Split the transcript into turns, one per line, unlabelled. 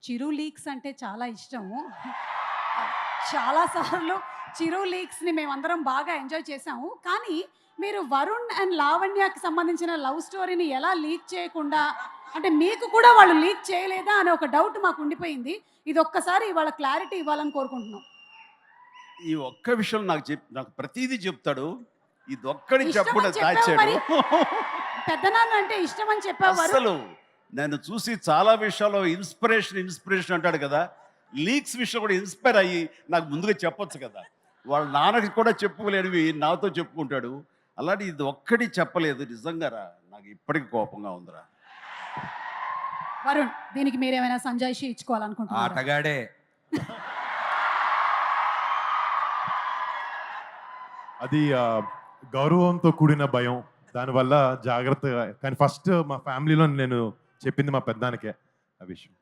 చిరు leaks అంటే చాలా ఇష్టము. చాలా సార్లు చిరు లీక్స్‌ని మేమందరం బాగా ఎంజాయ్ చేసాము. కానీ మీరు వరుణ్ అండ్ లావణ్యకి సంబంధించిన లవ్ స్టోరీని ఎలా లీక్ చేయకుండా అంటే మీకు కూడా వాళ్ళు లీక్ చేయలేదా అనే ఒక డౌట్ మాకు ఉండిపోయింది. ఇది ఒక్కసారి ఇవాళ క్లారిటీ ఇవ్వాలని కోరుకుంటున్నాం.
ఈ ఒక్క విషయం నాకు ప్రతీదీ చెప్తాడు. ఇదొక్కటి చెప్పకుండా
ఇష్టమని చెప్పావు
దాచాడు.
మరి. పెద్దనాన్న అంటే ఇష్టమని చెప్పావు వరుణ్.
అస్సలు నన్ను చూసి చాలా విషయాల్లో ఇన్స్పిరేషన్ అంటాడు కదా. లీక్స్ విషయం కూడా ఇన్స్పైర్ అయ్యి నాకు ముందుగా చెప్పొచ్చు కదా. వాళ్ళ నాన్నకి కూడా చెప్పుకోలేనివి నాతో చెప్పుకుంటాడు. అలాంటి ఇది ఒక్కటి చెప్పలేదు. నిజంగా రా నాకు ఇప్పటికి కోపంగా ఉందిరా.
వరుణ్ దీనికి మీరేమైనా సంజాయిషి ఇచ్చుకోవాలనుకుంటున్నారా?
ఆటగాడే.
అది గౌరవంతో కూడిన భయం. దానివల్ల జాగ్రత్తగా కానీ ఫస్ట్ మా ఫ్యామిలీలో నేను చెప్పింది మా పెద్దానికే ఆ విషయం.